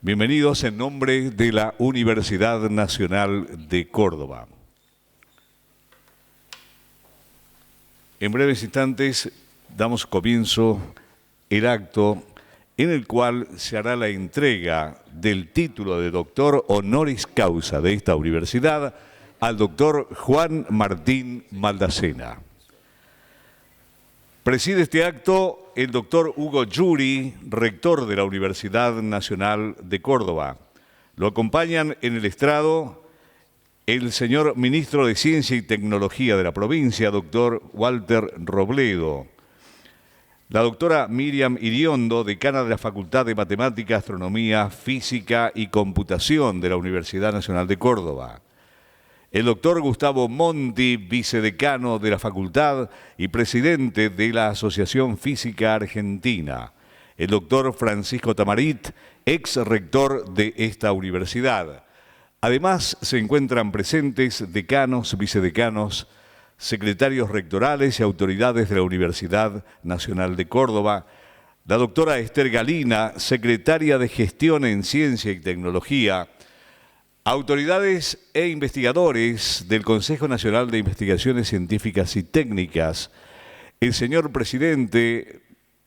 Bienvenidos en nombre de la Universidad Nacional de Córdoba. En breves instantes damos comienzo el acto en el cual se hará la entrega del título de doctor honoris causa de esta universidad al doctor Juan Martín Maldacena. Preside este acto el doctor Hugo Yuri, rector de la Universidad Nacional de Córdoba. Lo acompañan en el estrado el señor ministro de Ciencia y Tecnología de la provincia, doctor Walter Robledo. La doctora Miriam Iriondo, decana de la Facultad de Matemática, Astronomía, Física y Computación de la Universidad Nacional de Córdoba. El doctor Gustavo Monti, vicedecano de la facultad y presidente de la Asociación Física Argentina. El doctor Francisco Tamarit, ex rector de esta universidad. Además, se encuentran presentes decanos, vicedecanos, secretarios rectorales y autoridades de la Universidad Nacional de Córdoba. La doctora Esther Galina, secretaria de Gestión en Ciencia y Tecnología. Autoridades e investigadores del Consejo Nacional de Investigaciones Científicas y Técnicas, el señor presidente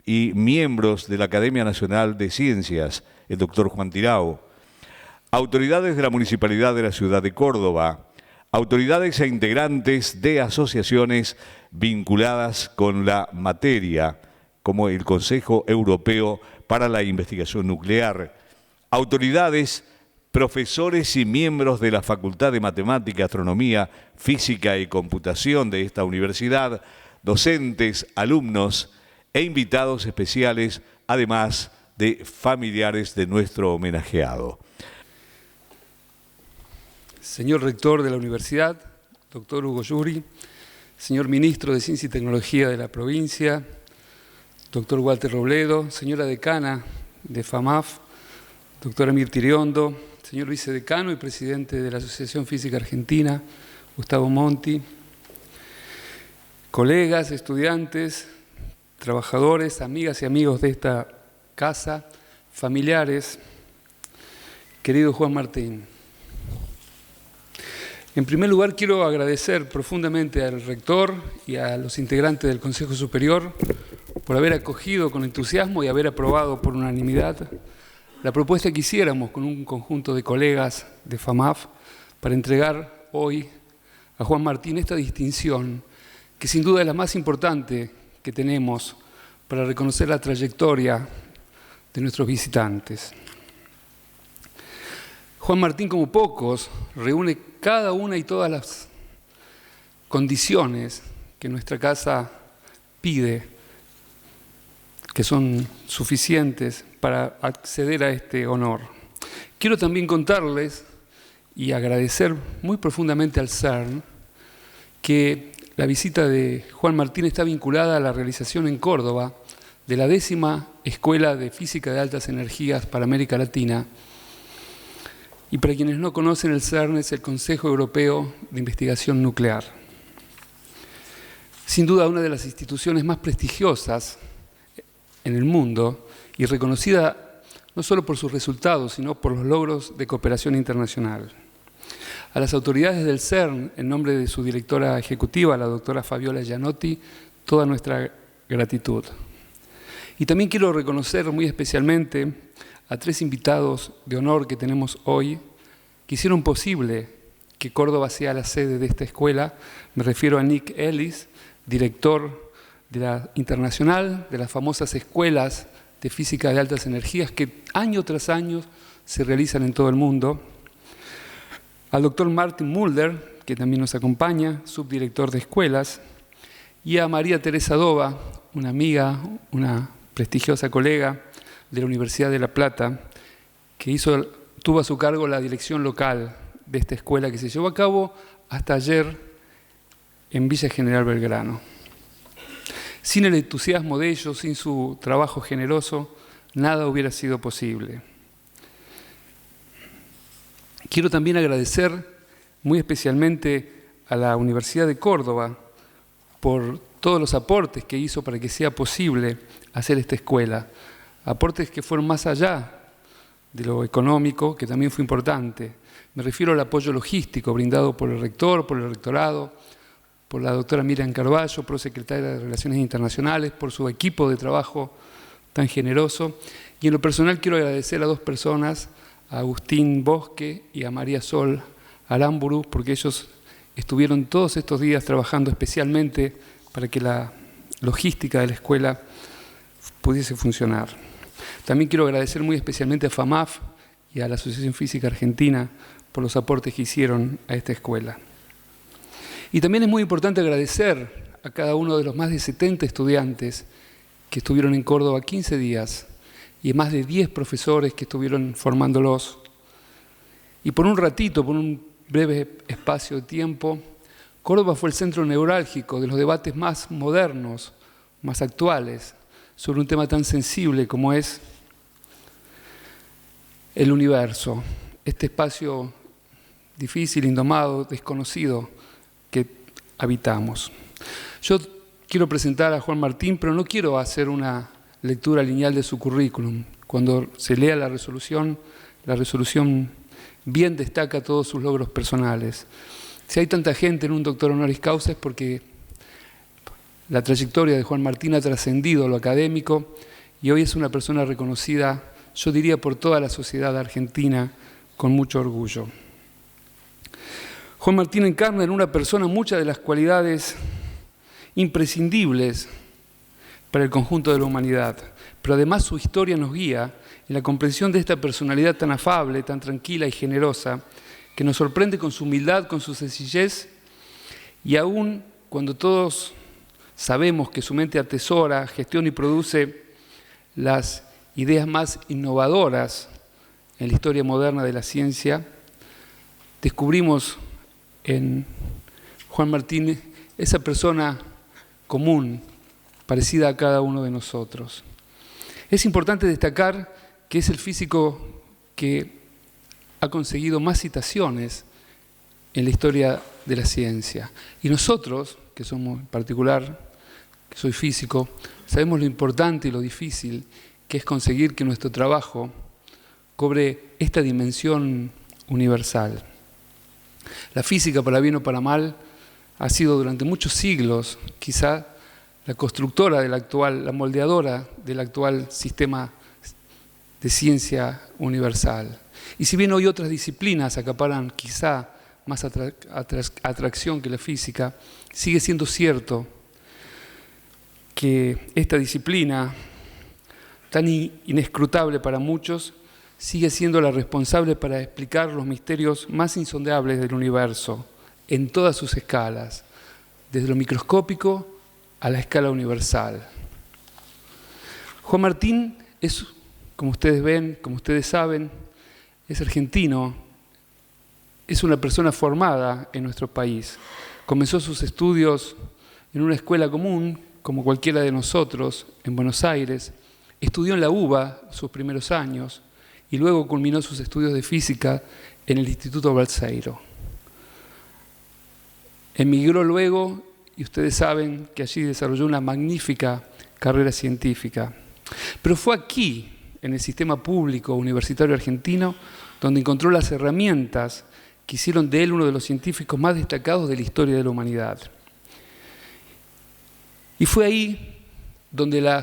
y miembros de la Academia Nacional de Ciencias, el doctor Juan Tirao, autoridades de la Municipalidad de la Ciudad de Córdoba, autoridades e integrantes de asociaciones vinculadas con la materia, como el Consejo Europeo para la Investigación Nuclear, autoridades, profesores y miembros de la Facultad de Matemática, Astronomía, Física y Computación de esta universidad, docentes, alumnos e invitados especiales, además de familiares de nuestro homenajeado. Señor rector de la universidad, doctor Hugo Yuri, señor ministro de Ciencia y Tecnología de la provincia, doctor Walter Robledo, señora decana de FAMAF, doctora Mirta Iriondo, señor vicedecano y presidente de la Asociación Física Argentina, Gustavo Monti, colegas, estudiantes, trabajadores, amigas y amigos de esta casa, familiares, querido Juan Martín. En primer lugar, quiero agradecer profundamente al rector y a los integrantes del Consejo Superior por haber acogido con entusiasmo y haber aprobado por unanimidad la propuesta que hiciéramos con un conjunto de colegas de FAMAF para entregar hoy a Juan Martín esta distinción que sin duda es la más importante que tenemos para reconocer la trayectoria de nuestros visitantes. Juan Martín, como pocos, reúne cada una y todas las condiciones que nuestra casa pide, que son suficientes para acceder a este honor. Quiero también contarles y agradecer muy profundamente al CERN que la visita de Juan Martín está vinculada a la realización en Córdoba de la 10ª Escuela de Física de Altas Energías para América Latina. Y para quienes no conocen, el CERN es el Consejo Europeo de Investigación Nuclear. Sin duda, una de las instituciones más prestigiosas en el mundo y reconocida no solo por sus resultados, sino por los logros de cooperación internacional. A las autoridades del CERN, en nombre de su directora ejecutiva, la doctora Fabiola Gianotti, toda nuestra gratitud. Y también quiero reconocer muy especialmente a 3 invitados de honor que tenemos hoy, que hicieron posible que Córdoba sea la sede de esta escuela. Me refiero a Nick Ellis, director de la internacional, de las famosas escuelas de física de altas energías que año tras año se realizan en todo el mundo. Al doctor Martin Mulder, que también nos acompaña, subdirector de escuelas, y a María Teresa Dova, una amiga, una prestigiosa colega de la Universidad de La Plata, que tuvo a su cargo la dirección local de esta escuela que se llevó a cabo hasta ayer en Villa General Belgrano. Sin el entusiasmo de ellos, sin su trabajo generoso, nada hubiera sido posible. Quiero también agradecer muy especialmente a la Universidad de Córdoba por todos los aportes que hizo para que sea posible hacer esta escuela. Aportes que fueron más allá de lo económico, que también fue importante. Me refiero al apoyo logístico brindado por el rector, por el rectorado, por la doctora Miriam Carballo, prosecretaria de Relaciones Internacionales, por su equipo de trabajo tan generoso. Y en lo personal quiero agradecer a dos personas, a Agustín Bosque y a María Sol Aramburu, porque ellos estuvieron todos estos días trabajando especialmente para que la logística de la escuela pudiese funcionar. También quiero agradecer muy especialmente a FAMAF y a la Asociación Física Argentina por los aportes que hicieron a esta escuela. Y también es muy importante agradecer a cada uno de los más de 70 estudiantes que estuvieron en Córdoba 15 días y más de 10 profesores que estuvieron formándolos. Y por un ratito, por un breve espacio de tiempo, Córdoba fue el centro neurálgico de los debates más modernos, más actuales, sobre un tema tan sensible como es el universo, este espacio difícil, indomado, desconocido que habitamos. Yo quiero presentar a Juan Martín, pero no quiero hacer una lectura lineal de su currículum. Cuando se lea la resolución bien destaca todos sus logros personales. Si hay tanta gente en un doctor honoris causa es porque la trayectoria de Juan Martín ha trascendido lo académico y hoy es una persona reconocida, yo diría, por toda la sociedad argentina con mucho orgullo. Juan Martín encarna en una persona muchas de las cualidades imprescindibles para el conjunto de la humanidad, pero además su historia nos guía en la comprensión de esta personalidad tan afable, tan tranquila y generosa, que nos sorprende con su humildad, con su sencillez, y aún cuando todos sabemos que su mente atesora, gestiona y produce las ideas más innovadoras en la historia moderna de la ciencia, descubrimos en Juan Martín esa persona común, parecida a cada uno de nosotros. Es importante destacar que es el físico que ha conseguido más citaciones en la historia de la ciencia. Y nosotros, que somos en particular, que soy físico, sabemos lo importante y lo difícil que es conseguir que nuestro trabajo cobre esta dimensión universal. La física, para bien o para mal, ha sido durante muchos siglos quizá la constructora del actual, la moldeadora del actual sistema de ciencia universal. Y si bien hoy otras disciplinas acaparan quizá más atracción que la física, sigue siendo cierto que esta disciplina, tan inescrutable para muchos, sigue siendo la responsable para explicar los misterios más insondables del universo, en todas sus escalas, desde lo microscópico a la escala universal. Juan Martín es, como ustedes ven, como ustedes saben, es argentino, es una persona formada en nuestro país. Comenzó sus estudios en una escuela común, como cualquiera de nosotros, en Buenos Aires. Estudió en la UBA sus primeros años y luego culminó sus estudios de física en el Instituto Balseiro. Emigró luego, y ustedes saben que allí desarrolló una magnífica carrera científica. Pero fue aquí, en el sistema público universitario argentino, donde encontró las herramientas que hicieron de él uno de los científicos más destacados de la historia de la humanidad. Y fue ahí donde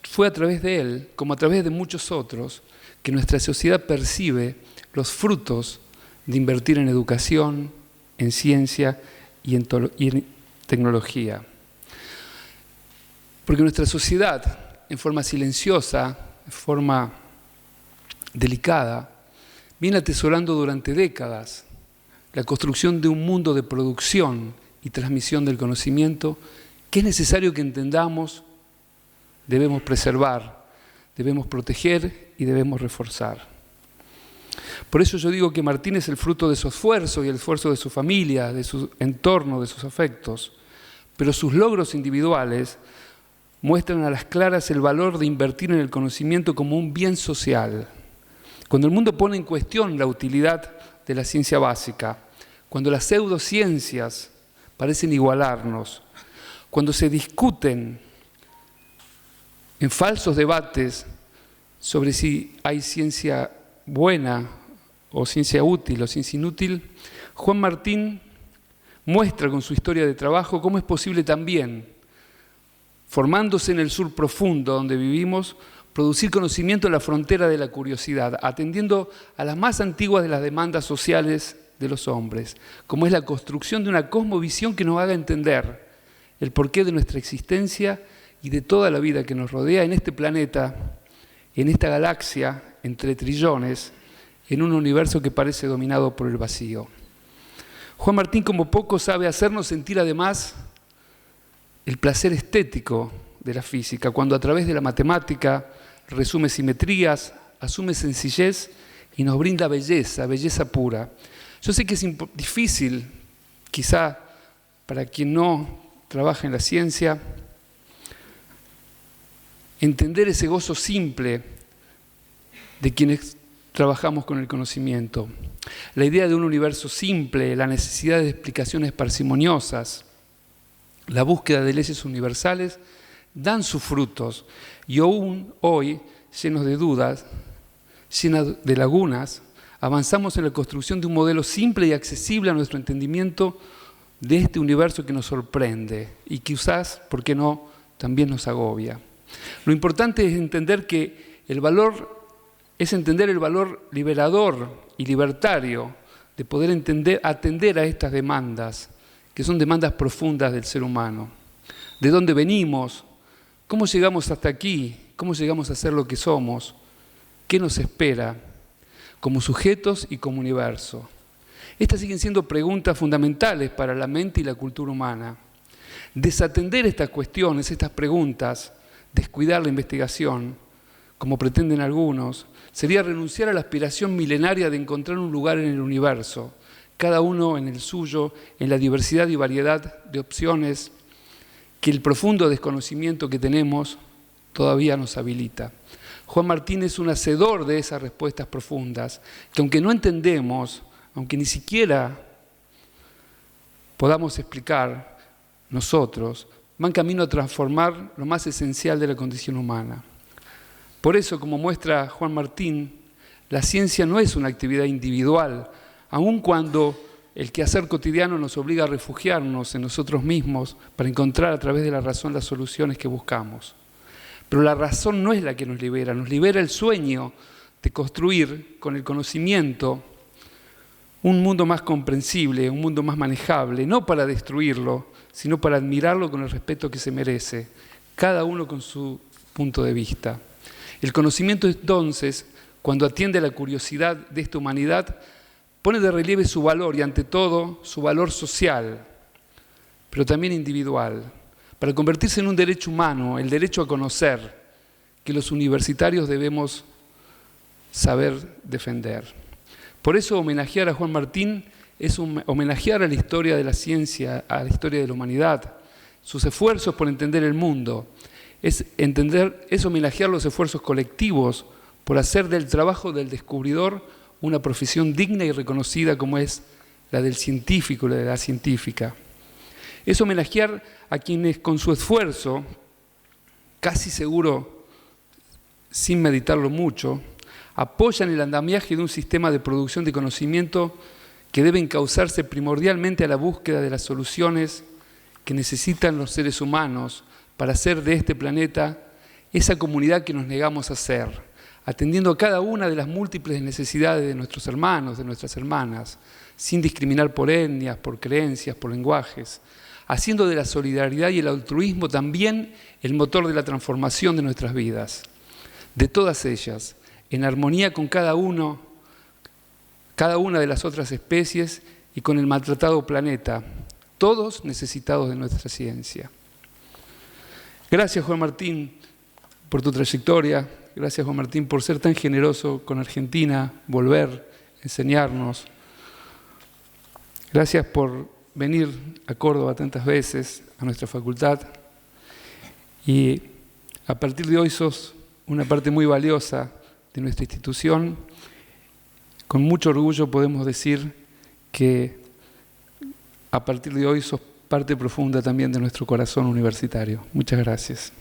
fue a través de él, como a través de muchos otros, que nuestra sociedad percibe los frutos de invertir en educación, en ciencia y en tecnología. Porque nuestra sociedad, en forma silenciosa, en forma delicada, viene atesorando durante décadas la construcción de un mundo de producción y transmisión del conocimiento que es necesario que entendamos, debemos preservar, debemos proteger y debemos reforzar. Por eso yo digo que Martín es el fruto de su esfuerzo y el esfuerzo de su familia, de su entorno, de sus afectos, pero sus logros individuales muestran a las claras el valor de invertir en el conocimiento como un bien social. Cuando el mundo pone en cuestión la utilidad de la ciencia básica, cuando las pseudociencias parecen igualarnos, cuando se discuten en falsos debates sobre si hay ciencia buena o ciencia útil o ciencia inútil, Juan Martín muestra con su historia de trabajo cómo es posible también, formándose en el sur profundo donde vivimos, producir conocimiento en la frontera de la curiosidad, atendiendo a las más antiguas de las demandas sociales de los hombres, como es la construcción de una cosmovisión que nos haga entender el porqué de nuestra existencia y de toda la vida que nos rodea en este planeta, en esta galaxia, entre trillones, en un universo que parece dominado por el vacío. Juan Martín, como poco, sabe hacernos sentir además el placer estético de la física, cuando a través de la matemática resume simetrías, asume sencillez y nos brinda belleza, belleza pura. Yo sé que es difícil, quizá para quien no trabaja en la ciencia, entender ese gozo simple de quienes trabajamos con el conocimiento. La idea de un universo simple, la necesidad de explicaciones parsimoniosas, la búsqueda de leyes universales, dan sus frutos y aún hoy, llenos de dudas, llenos de lagunas, avanzamos en la construcción de un modelo simple y accesible a nuestro entendimiento de este universo que nos sorprende y quizás, ¿por qué no?, también nos agobia. Lo importante es entender que entender el valor liberador y libertario de poder atender a estas demandas, que son demandas profundas del ser humano. ¿De dónde venimos? ¿Cómo llegamos hasta aquí? ¿Cómo llegamos a ser lo que somos? ¿Qué nos espera como sujetos y como universo? Estas siguen siendo preguntas fundamentales para la mente y la cultura humana. Desatender estas cuestiones, estas preguntas, descuidar la investigación, como pretenden algunos, sería renunciar a la aspiración milenaria de encontrar un lugar en el universo, cada uno en el suyo, en la diversidad y variedad de opciones que el profundo desconocimiento que tenemos todavía nos habilita. Juan Martín es un hacedor de esas respuestas profundas, que aunque no entendemos, aunque ni siquiera podamos explicar nosotros, van camino a transformar lo más esencial de la condición humana. Por eso, como muestra Juan Martín, la ciencia no es una actividad individual, aun cuando el quehacer cotidiano nos obliga a refugiarnos en nosotros mismos para encontrar a través de la razón las soluciones que buscamos. Pero la razón no es la que nos libera el sueño de construir con el conocimiento un mundo más comprensible, un mundo más manejable, no para destruirlo, sino para admirarlo con el respeto que se merece, cada uno con su punto de vista. El conocimiento, entonces, cuando atiende a la curiosidad de esta humanidad, pone de relieve su valor y, ante todo, su valor social, pero también individual, para convertirse en un derecho humano, el derecho a conocer, que los universitarios debemos saber defender. Por eso, homenajear a Juan Martín es homenajear a la historia de la ciencia, a la historia de la humanidad, sus esfuerzos por entender el mundo. Es homenajear los esfuerzos colectivos por hacer del trabajo del descubridor una profesión digna y reconocida como es la del científico, la de la científica. Es homenajear a quienes con su esfuerzo, casi seguro, sin meditarlo mucho, apoyan el andamiaje de un sistema de producción de conocimiento que debe encauzarse primordialmente a la búsqueda de las soluciones que necesitan los seres humanos para hacer de este planeta esa comunidad que nos negamos a ser, atendiendo a cada una de las múltiples necesidades de nuestros hermanos, de nuestras hermanas, sin discriminar por etnias, por creencias, por lenguajes, haciendo de la solidaridad y el altruismo también el motor de la transformación de nuestras vidas, de todas ellas, en armonía con cada una de las otras especies y con el maltratado planeta, todos necesitados de nuestra ciencia. Gracias, Juan Martín, por tu trayectoria. Gracias, Juan Martín, por ser tan generoso con Argentina, volver, enseñarnos. Gracias por venir a Córdoba tantas veces, a nuestra facultad. Y a partir de hoy sos una parte muy valiosa de nuestra institución. Con mucho orgullo podemos decir que a partir de hoy sos parte profunda también de nuestro corazón universitario. Muchas gracias.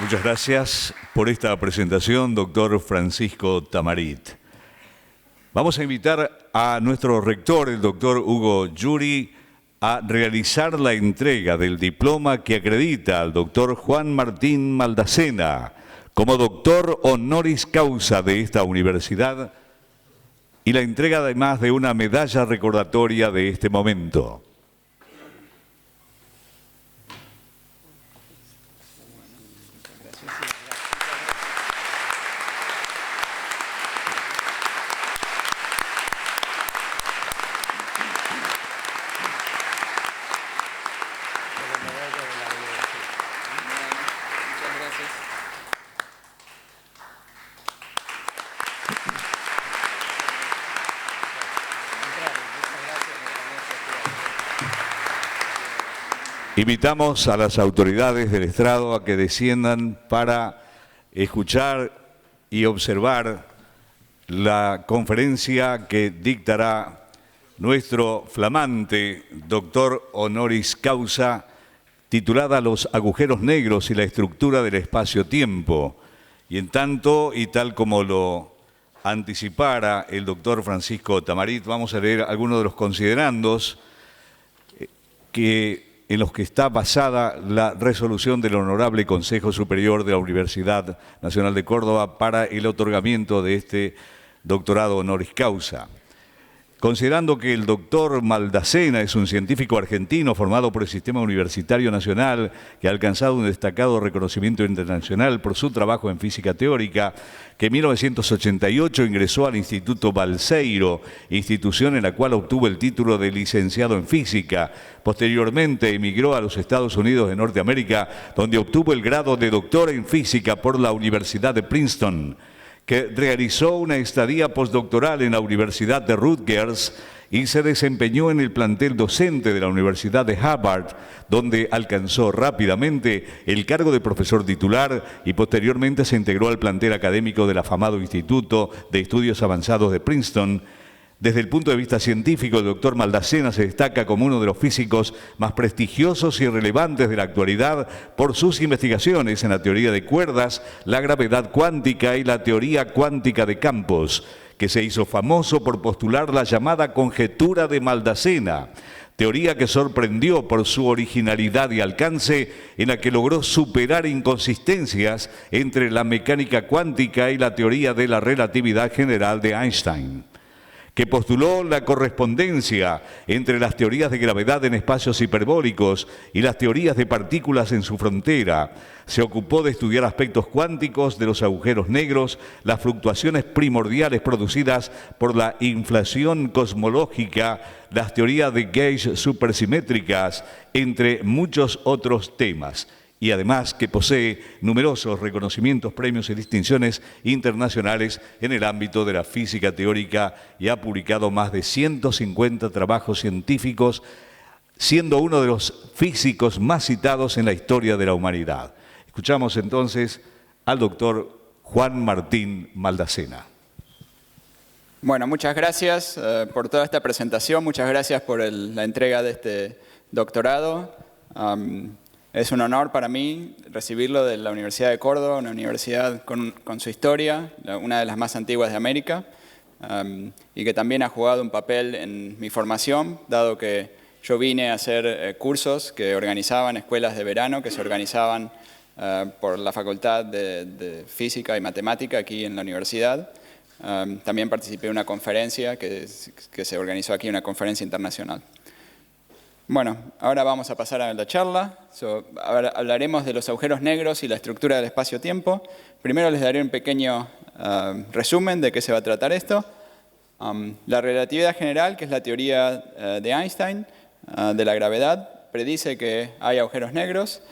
Muchas gracias por esta presentación, doctor Francisco Tamarit. Vamos a invitar a nuestro rector, el doctor Hugo Yuri, a realizar la entrega del diploma que acredita al doctor Juan Martín Maldacena como doctor honoris causa de esta universidad y la entrega además de una medalla recordatoria de este momento. Invitamos a las autoridades del estrado a que desciendan para escuchar y observar la conferencia que dictará nuestro flamante doctor honoris causa, titulada Los agujeros negros y la estructura del espacio-tiempo. Y en tanto, y tal como lo anticipara el doctor Francisco Tamarit, vamos a leer algunos de los considerandos en los que está basada la resolución del Honorable Consejo Superior de la Universidad Nacional de Córdoba para el otorgamiento de este doctorado honoris causa. Considerando que el doctor Maldacena es un científico argentino formado por el Sistema Universitario Nacional que ha alcanzado un destacado reconocimiento internacional por su trabajo en física teórica, que en 1988 ingresó al Instituto Balseiro, institución en la cual obtuvo el título de licenciado en física. Posteriormente emigró a los Estados Unidos de Norteamérica, donde obtuvo el grado de doctor en física por la Universidad de Princeton, que realizó una estadía postdoctoral en la Universidad de Rutgers y se desempeñó en el plantel docente de la Universidad de Harvard, donde alcanzó rápidamente el cargo de profesor titular y posteriormente se integró al plantel académico del afamado Instituto de Estudios Avanzados de Princeton. Desde el punto de vista científico, el doctor Maldacena se destaca como uno de los físicos más prestigiosos y relevantes de la actualidad por sus investigaciones en la teoría de cuerdas, la gravedad cuántica y la teoría cuántica de campos, que se hizo famoso por postular la llamada conjetura de Maldacena, teoría que sorprendió por su originalidad y alcance, en la que logró superar inconsistencias entre la mecánica cuántica y la teoría de la relatividad general de Einstein, que postuló la correspondencia entre las teorías de gravedad en espacios hiperbólicos y las teorías de partículas en su frontera. Se ocupó de estudiar aspectos cuánticos de los agujeros negros, las fluctuaciones primordiales producidas por la inflación cosmológica, las teorías de gauge supersimétricas, entre muchos otros temas. Y además que posee numerosos reconocimientos, premios y distinciones internacionales en el ámbito de la física teórica y ha publicado más de 150 trabajos científicos, siendo uno de los físicos más citados en la historia de la humanidad. Escuchamos entonces al doctor Juan Martín Maldacena. Bueno, muchas gracias por toda esta presentación, muchas gracias por la entrega de este doctorado. Es un honor para mí recibirlo de la Universidad de Córdoba, una universidad con su historia, una de las más antiguas de América, y que también ha jugado un papel en mi formación, dado que yo vine a hacer cursos que organizaban escuelas de verano, que se organizaban por la Facultad de Física y Matemática aquí en la universidad. También participé en una conferencia que se organizó aquí, una conferencia internacional. Bueno, ahora vamos a pasar a la charla. Ahora hablaremos de los agujeros negros y la estructura del espacio-tiempo. Primero les daré un pequeño resumen de qué se va a tratar esto. La relatividad general, que es la teoría de Einstein de la gravedad, predice que hay agujeros negros.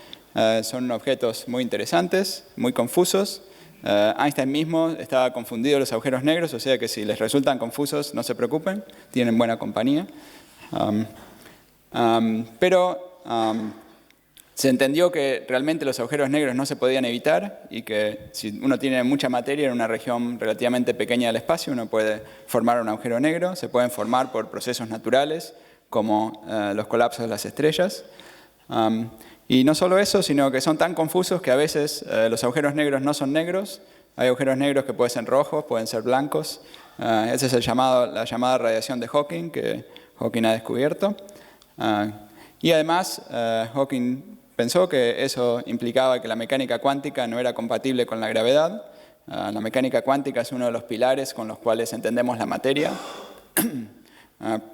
Son objetos muy interesantes, muy confusos. Einstein mismo estaba confundido de los agujeros negros, o sea que si les resultan confusos, no se preocupen, tienen buena compañía. Pero se entendió que realmente los agujeros negros no se podían evitar y que si uno tiene mucha materia en una región relativamente pequeña del espacio, uno puede formar un agujero negro. Se pueden formar por procesos naturales como los colapsos de las estrellas. Y no solo eso, sino que son tan confusos que a veces los agujeros negros no son negros. Hay agujeros negros que pueden ser rojos, pueden ser blancos. Esa es la llamada radiación de Hawking, que Hawking ha descubierto. Y además, Hawking pensó que eso implicaba que la mecánica cuántica no era compatible con la gravedad. La mecánica cuántica es uno de los pilares con los cuales entendemos la materia.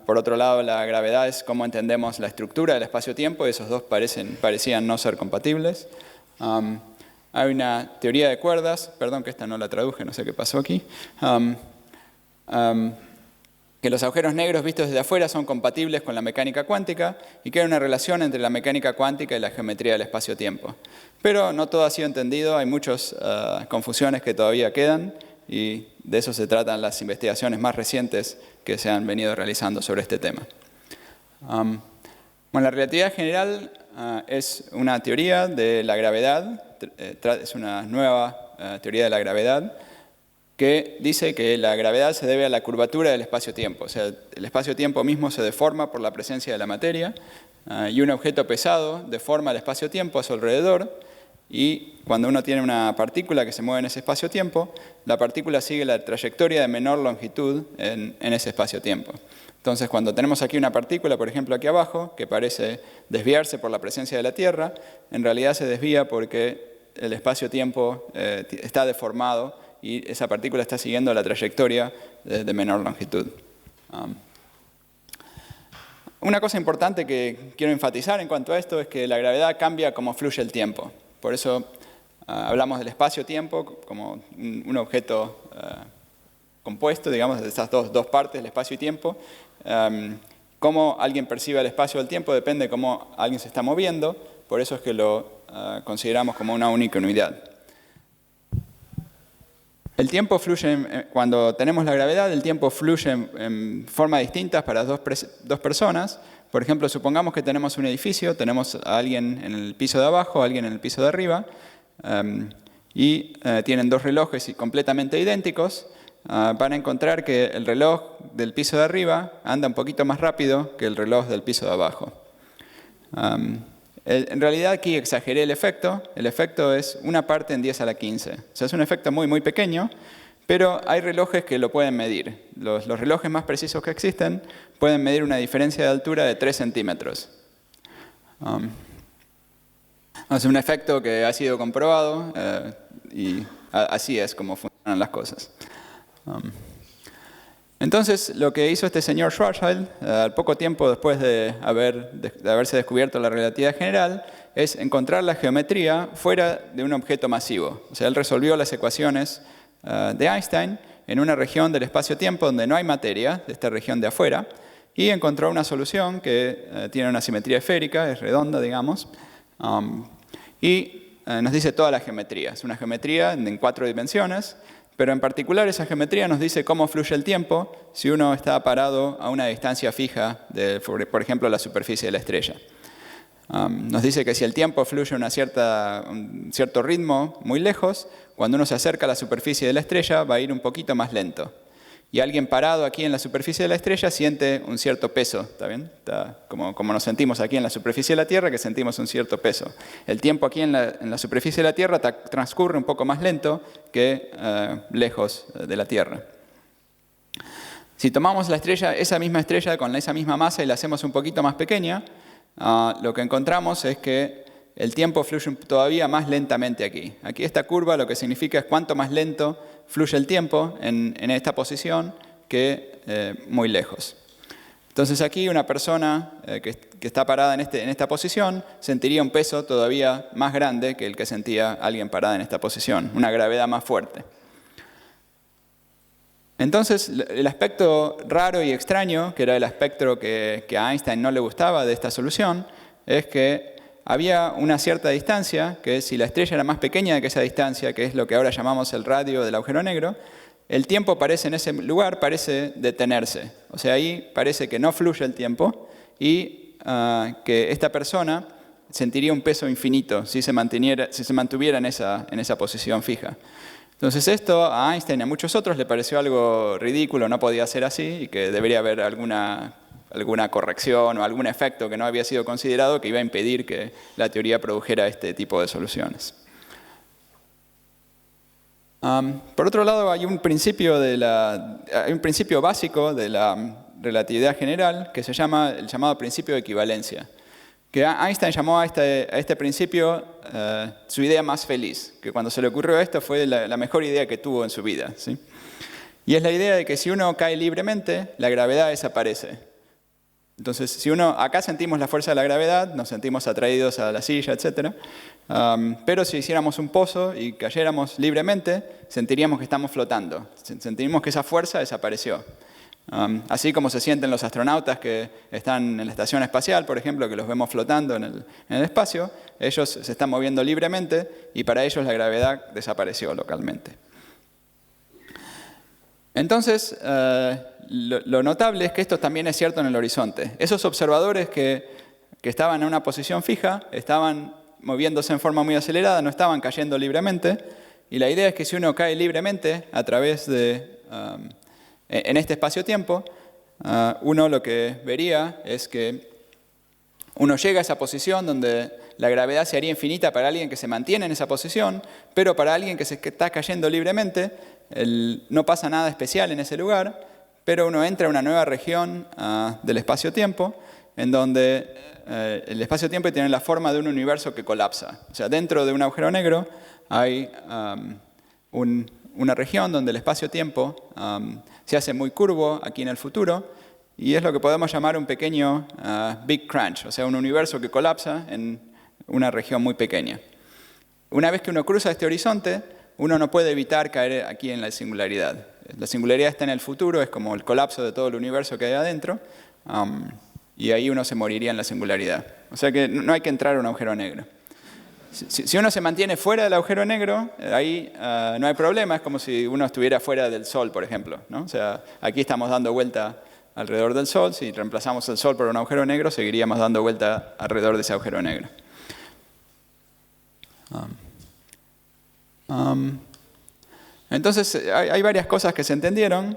Por otro lado, la gravedad es cómo entendemos la estructura del espacio-tiempo, y esos dos parecían no ser compatibles. Hay una teoría de cuerdas, perdón que esta no la traduje, no sé qué pasó aquí, que los agujeros negros vistos desde afuera son compatibles con la mecánica cuántica y que hay una relación entre la mecánica cuántica y la geometría del espacio-tiempo. Pero no todo ha sido entendido, hay muchas confusiones que todavía quedan, y de eso se tratan las investigaciones más recientes que se han venido realizando sobre este tema. Bueno, la relatividad general es una teoría de la gravedad, es una nueva teoría de la gravedad que dice que la gravedad se debe a la curvatura del espacio-tiempo. O sea, el espacio-tiempo mismo se deforma por la presencia de la materia y un objeto pesado deforma el espacio-tiempo a su alrededor. Y cuando uno tiene una partícula que se mueve en ese espacio-tiempo, la partícula sigue la trayectoria de menor longitud en ese espacio-tiempo. Entonces, cuando tenemos aquí una partícula, por ejemplo aquí abajo, que parece desviarse por la presencia de la Tierra, en realidad se desvía porque el espacio-tiempo está deformado y esa partícula está siguiendo la trayectoria de menor longitud. Una cosa importante que quiero enfatizar en cuanto a esto es que la gravedad cambia como fluye el tiempo. Por eso hablamos del espacio-tiempo como un objeto compuesto, digamos, de estas dos partes, el espacio y tiempo. Cómo alguien percibe el espacio o el tiempo depende de cómo alguien se está moviendo, por eso es que lo consideramos como una única unidad. El tiempo fluye, cuando tenemos la gravedad, el tiempo fluye en formas distintas para dos personas. Por ejemplo, supongamos que tenemos un edificio, tenemos a alguien en el piso de abajo, a alguien en el piso de arriba, y tienen dos relojes completamente idénticos. Van a encontrar que el reloj del piso de arriba anda un poquito más rápido que el reloj del piso de abajo. En realidad aquí exageré el efecto es 1 parte en 10 a la 15. O sea, es un efecto muy, muy pequeño, pero hay relojes que lo pueden medir. Los relojes más precisos que existen pueden medir una diferencia de altura de 3 centímetros. Es un efecto que ha sido comprobado y así es como funcionan las cosas. Entonces, lo que hizo este señor Schwarzschild, al poco tiempo después de haberse descubierto la relatividad general, es encontrar la geometría fuera de un objeto masivo. O sea, él resolvió las ecuaciones de Einstein en una región del espacio-tiempo donde no hay materia, de esta región de afuera, y encontró una solución que tiene una simetría esférica, es redonda, digamos, y nos dice toda la geometría. Es una geometría en 4 dimensiones, pero en particular esa geometría nos dice cómo fluye el tiempo si uno está parado a una distancia fija de, por ejemplo, la superficie de la estrella. Nos dice que si el tiempo fluye a un cierto ritmo muy lejos, cuando uno se acerca a la superficie de la estrella va a ir un poquito más lento. Y alguien parado aquí en la superficie de la estrella siente un cierto peso, ¿está bien? Como nos sentimos aquí en la superficie de la Tierra, que sentimos un cierto peso. El tiempo aquí en la superficie de la Tierra transcurre un poco más lento que lejos de la Tierra. Si tomamos la estrella, esa misma estrella con esa misma masa y la hacemos un poquito más pequeña, lo que encontramos es que el tiempo fluye todavía más lentamente aquí. Aquí esta curva lo que significa es cuánto más lento fluye el tiempo en esta posición que muy lejos. Entonces aquí una persona que está parada en esta posición sentiría un peso todavía más grande que el que sentía alguien parada en esta posición, una gravedad más fuerte. Entonces, el aspecto raro y extraño, que era el aspecto que a Einstein no le gustaba de esta solución, es que había una cierta distancia, que si la estrella era más pequeña que esa distancia, que es lo que ahora llamamos el radio del agujero negro, el tiempo en ese lugar parece detenerse. O sea, ahí parece que no fluye el tiempo y que esta persona sentiría un peso infinito si se mantuviera en esa posición fija. Entonces esto a Einstein y a muchos otros le pareció algo ridículo, no podía ser así y que debería haber alguna corrección o algún efecto que no había sido considerado que iba a impedir que la teoría produjera este tipo de soluciones. Por otro lado, hay un principio básico de la relatividad general que se llama el llamado principio de equivalencia, que Einstein llamó a este principio su idea más feliz, que cuando se le ocurrió esto fue la mejor idea que tuvo en su vida, ¿sí? Y es la idea de que si uno cae libremente, la gravedad desaparece. Entonces, si acá sentimos la fuerza de la gravedad, nos sentimos atraídos a la silla, etc. Pero si hiciéramos un pozo y cayéramos libremente, sentiríamos que estamos flotando. Sentiríamos que esa fuerza desapareció. Así como se sienten los astronautas que están en la estación espacial, por ejemplo, que los vemos flotando en el espacio, ellos se están moviendo libremente y para ellos la gravedad desapareció localmente. Entonces, lo notable es que esto también es cierto en el horizonte. Esos observadores que estaban en una posición fija, estaban moviéndose en forma muy acelerada, no estaban cayendo libremente. Y la idea es que si uno cae libremente a través en este espacio-tiempo, uno lo que vería es que uno llega a esa posición donde la gravedad se haría infinita para alguien que se mantiene en esa posición, pero para alguien que está cayendo libremente, no pasa nada especial en ese lugar, pero uno entra a una nueva región del espacio-tiempo, en donde el espacio-tiempo tiene la forma de un universo que colapsa. O sea, dentro de un agujero negro hay una región donde el espacio-tiempo se hace muy curvo aquí en el futuro, y es lo que podemos llamar un pequeño Big Crunch, o sea, un universo que colapsa en una región muy pequeña. Una vez que uno cruza este horizonte, uno no puede evitar caer aquí en la singularidad. La singularidad está en el futuro, es como el colapso de todo el universo que hay adentro, y ahí uno se moriría en la singularidad. O sea que no hay que entrar a un agujero negro. Si uno se mantiene fuera del agujero negro, ahí no hay problema, es como si uno estuviera fuera del Sol, por ejemplo, ¿no? O sea, aquí estamos dando vuelta alrededor del Sol, si reemplazamos el Sol por un agujero negro, seguiríamos dando vuelta alrededor de ese agujero negro. Entonces, hay varias cosas que se entendieron.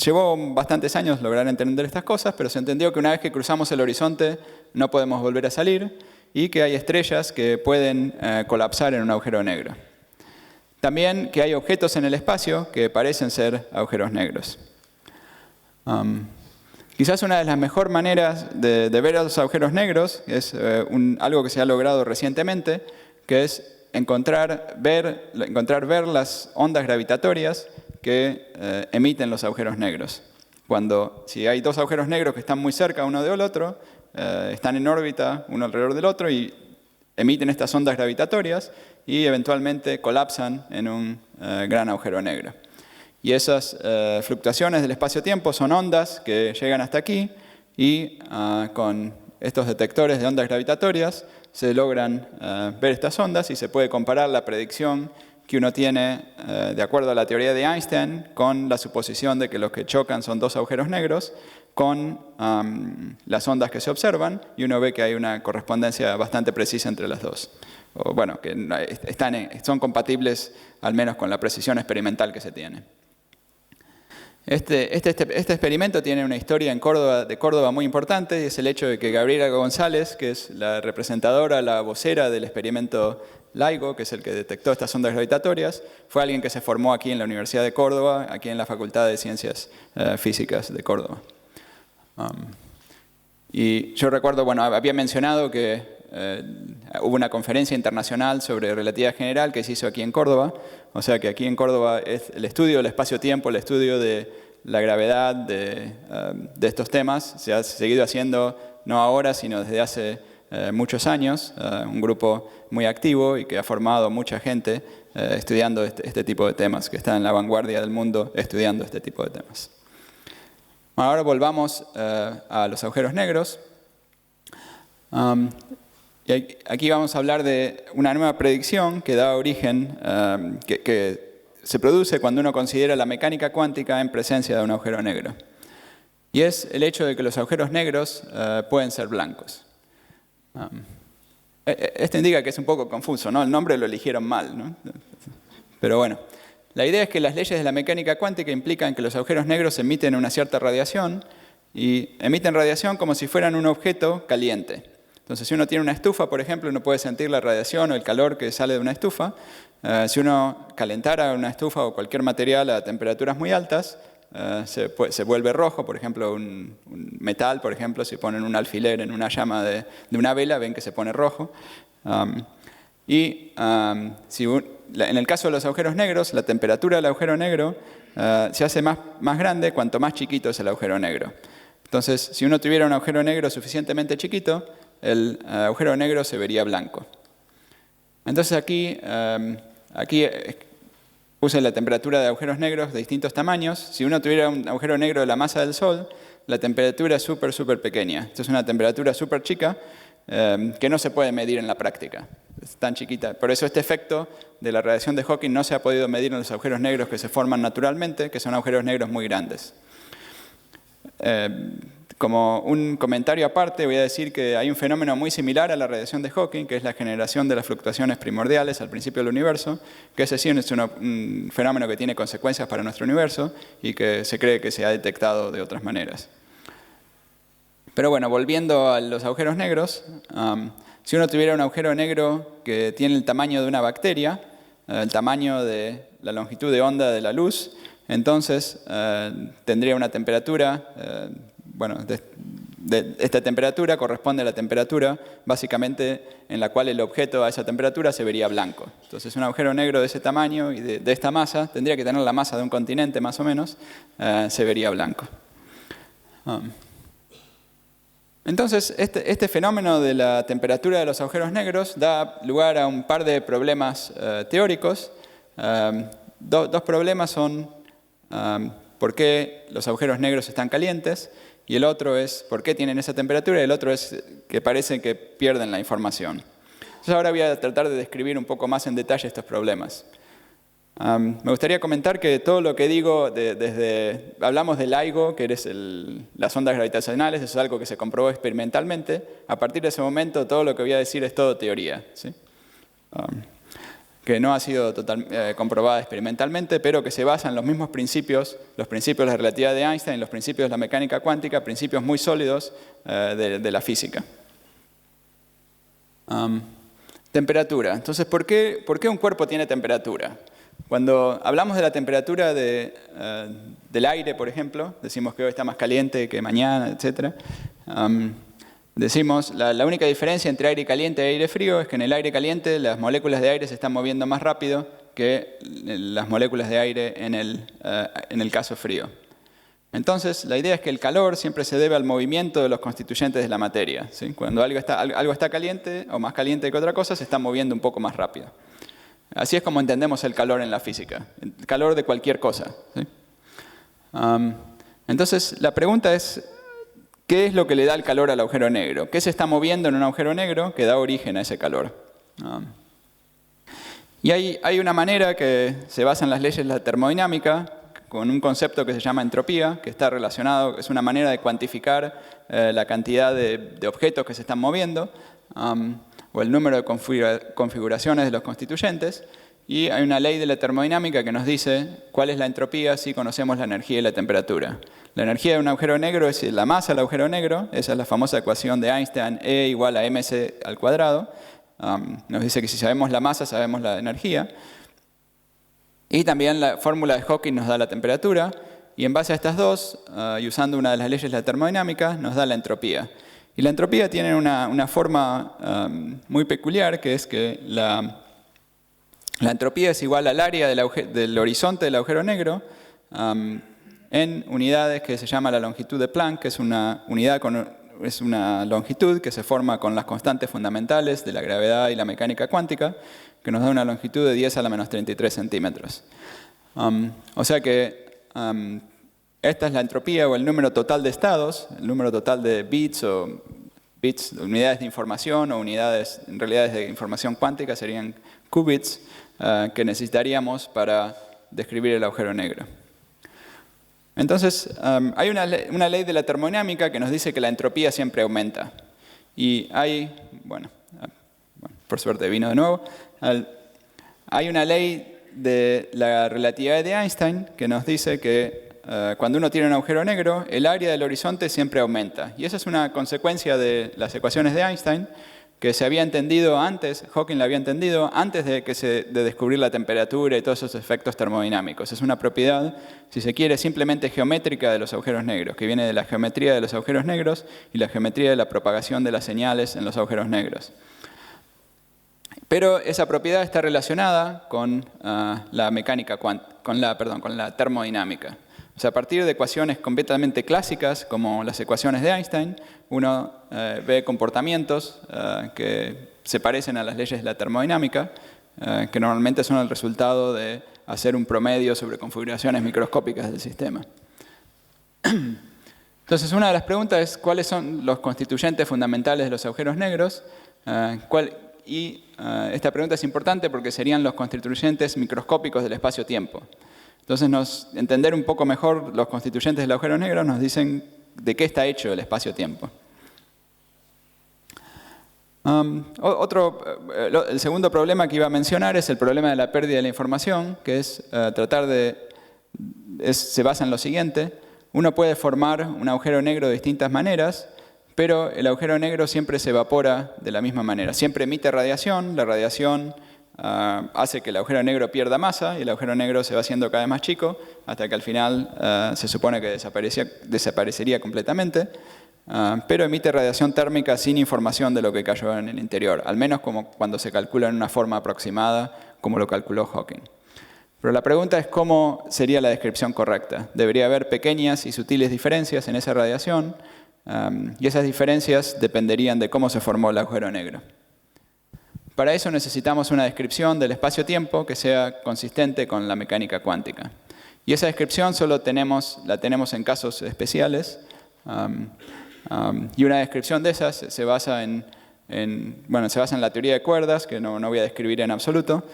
Llevó bastantes años lograr entender estas cosas, pero se entendió que una vez que cruzamos el horizonte no podemos volver a salir y que hay estrellas que pueden colapsar en un agujero negro. También que hay objetos en el espacio que parecen ser agujeros negros. Quizás una de las mejores maneras de ver a los agujeros negros es algo que se ha logrado recientemente, que es encontrar ver las ondas gravitatorias que emiten los agujeros negros. Si hay dos agujeros negros que están muy cerca uno del otro, están en órbita uno alrededor del otro y emiten estas ondas gravitatorias y eventualmente colapsan en un gran agujero negro. Y esas fluctuaciones del espacio-tiempo son ondas que llegan hasta aquí y con estos detectores de ondas gravitatorias se logran ver estas ondas y se puede comparar la predicción que uno tiene de acuerdo a la teoría de Einstein con la suposición de que los que chocan son dos agujeros negros con las ondas que se observan y uno ve que hay una correspondencia bastante precisa entre las dos. O, bueno, que son compatibles al menos con la precisión experimental que se tiene. Este experimento tiene una historia de Córdoba muy importante y es el hecho de que Gabriela González, que es la representadora, la vocera del experimento LIGO, que es el que detectó estas ondas gravitatorias, fue alguien que se formó aquí en la Universidad de Córdoba, aquí en la Facultad de Ciencias Físicas de Córdoba. Y yo recuerdo, bueno, había mencionado que hubo una conferencia internacional sobre relatividad general que se hizo aquí en Córdoba, o sea que aquí en Córdoba es el estudio del espacio-tiempo, el estudio de la gravedad de estos temas, se ha seguido haciendo no ahora, sino desde hace muchos años, un grupo muy activo y que ha formado mucha gente estudiando este tipo de temas, que está en la vanguardia del mundo estudiando este tipo de temas. Ahora volvamos a los agujeros negros. Y aquí vamos a hablar de una nueva predicción que da origen, que se produce cuando uno considera la mecánica cuántica en presencia de un agujero negro. Y es el hecho de que los agujeros negros pueden ser blancos. Esto indica que es un poco confuso, ¿no? El nombre lo eligieron mal, ¿no? Pero bueno, la idea es que las leyes de la mecánica cuántica implican que los agujeros negros emiten una cierta radiación y emiten radiación como si fueran un objeto caliente. Entonces, si uno tiene una estufa, por ejemplo, uno puede sentir la radiación o el calor que sale de una estufa. Si uno calentara una estufa o cualquier material a temperaturas muy altas, se vuelve rojo. Por ejemplo, un metal, por ejemplo, si ponen un alfiler en una llama de una vela, ven que se pone rojo. En el caso de los agujeros negros, la temperatura del agujero negro se hace más grande cuanto más chiquito es el agujero negro. Entonces, si uno tuviera un agujero negro suficientemente chiquito, el agujero negro se vería blanco. Entonces aquí puse la temperatura de agujeros negros de distintos tamaños. Si uno tuviera un agujero negro de la masa del Sol, la temperatura es súper pequeña. Esto es una temperatura súper chica que no se puede medir en la práctica. Es tan chiquita. Por eso este efecto de la radiación de Hawking no se ha podido medir en los agujeros negros que se forman naturalmente, que son agujeros negros muy grandes. Como un comentario aparte, voy a decir que hay un fenómeno muy similar a la radiación de Hawking, que es la generación de las fluctuaciones primordiales al principio del universo, que ese sí es un fenómeno que tiene consecuencias para nuestro universo y que se cree que se ha detectado de otras maneras. Pero bueno, volviendo a los agujeros negros, si uno tuviera un agujero negro que tiene el tamaño de una bacteria, el tamaño de la longitud de onda de la luz, entonces tendría una temperatura, esta temperatura corresponde a la temperatura básicamente en la cual el objeto a esa temperatura se vería blanco. Entonces un agujero negro de ese tamaño y de esta masa, tendría que tener la masa de un continente más o menos, se vería blanco. Entonces, este fenómeno de la temperatura de los agujeros negros da lugar a un par de problemas teóricos. Dos problemas son por qué los agujeros negros están calientes, y el otro es por qué tienen esa temperatura, y el otro es que parece que pierden la información. Entonces ahora voy a tratar de describir un poco más en detalle estos problemas. Me gustaría comentar que todo lo que digo, hablamos del LIGO, que es las ondas gravitacionales, eso es algo que se comprobó experimentalmente. A partir de ese momento, todo lo que voy a decir es todo teoría, ¿sí? Que no ha sido comprobada experimentalmente, pero que se basa en los mismos principios, los principios de la relatividad de Einstein, los principios de la mecánica cuántica, principios muy sólidos de la física. Temperatura. Entonces, ¿por qué un cuerpo tiene temperatura? Cuando hablamos de la temperatura del aire, por ejemplo, decimos que hoy está más caliente que mañana, etc. Decimos la única diferencia entre aire caliente y aire frío es que en el aire caliente las moléculas de aire se están moviendo más rápido que las moléculas de aire en el caso frío. Entonces, la idea es que el calor siempre se debe al movimiento de los constituyentes de la materia, ¿sí? Cuando algo está caliente o más caliente que otra cosa, se está moviendo un poco más rápido. Así es como entendemos el calor en la física, el calor de cualquier cosa, ¿sí? Entonces, la pregunta es, ¿qué es lo que le da el calor al agujero negro? ¿Qué se está moviendo en un agujero negro que da origen a ese calor? Y hay una manera que se basa en las leyes de la termodinámica, con un concepto que se llama entropía, que está relacionado, es una manera de cuantificar la cantidad de objetos que se están moviendo, o el número de configuraciones de los constituyentes, y hay una ley de la termodinámica que nos dice cuál es la entropía si conocemos la energía y la temperatura. La energía de un agujero negro es la masa del agujero negro, esa es la famosa ecuación de Einstein, E igual a mc al cuadrado. Nos dice que si sabemos la masa, sabemos la energía. Y también la fórmula de Hawking nos da la temperatura, y en base a estas dos, y usando una de las leyes de la termodinámica, nos da la entropía. Y la entropía tiene una forma muy peculiar, que es que la entropía es igual al área del horizonte del agujero negro en unidades que se llama la longitud de Planck, que es una longitud que se forma con las constantes fundamentales de la gravedad y la mecánica cuántica, que nos da una longitud de 10 a la menos 33 centímetros. O sea que esta es la entropía o el número total de estados, el número total de bits, unidades de información o unidades, en realidad de información cuántica serían qubits, que necesitaríamos para describir el agujero negro. Entonces, hay una ley de la termodinámica que nos dice que la entropía siempre aumenta. Y por suerte vino de nuevo, hay una ley de la relatividad de Einstein que nos dice que cuando uno tiene un agujero negro, el área del horizonte siempre aumenta. Y esa es una consecuencia de las ecuaciones de Einstein, que se había entendido antes, Hawking la había entendido antes de descubrir la temperatura y todos esos efectos termodinámicos. Es una propiedad, si se quiere, simplemente geométrica de los agujeros negros, que viene de la geometría de los agujeros negros y la geometría de la propagación de las señales en los agujeros negros. Pero esa propiedad está relacionada con la mecánica con la termodinámica. O sea, a partir de ecuaciones completamente clásicas, como las ecuaciones de Einstein, uno ve comportamientos que se parecen a las leyes de la termodinámica, que normalmente son el resultado de hacer un promedio sobre configuraciones microscópicas del sistema. Entonces, una de las preguntas es cuáles son los constituyentes fundamentales de los agujeros negros. Esta pregunta es importante porque serían los constituyentes microscópicos del espacio-tiempo. Entonces, entender un poco mejor los constituyentes del agujero negro nos dicen de qué está hecho el espacio-tiempo. El segundo problema que iba a mencionar es el problema de la pérdida de la información, que es se basa en lo siguiente. Uno puede formar un agujero negro de distintas maneras, pero el agujero negro siempre se evapora de la misma manera. Siempre emite radiación, la radiación hace que el agujero negro pierda masa y el agujero negro se va haciendo cada vez más chico hasta que al final se supone que desaparecería completamente, pero emite radiación térmica sin información de lo que cayó en el interior, al menos como cuando se calcula en una forma aproximada como lo calculó Hawking. Pero la pregunta es cómo sería la descripción correcta. Debería haber pequeñas y sutiles diferencias en esa radiación y esas diferencias dependerían de cómo se formó el agujero negro. Para eso necesitamos una descripción del espacio-tiempo que sea consistente con la mecánica cuántica. Y esa descripción solo la tenemos en casos especiales. Y una descripción de esas se basa en la teoría de cuerdas, que no voy a describir en absoluto,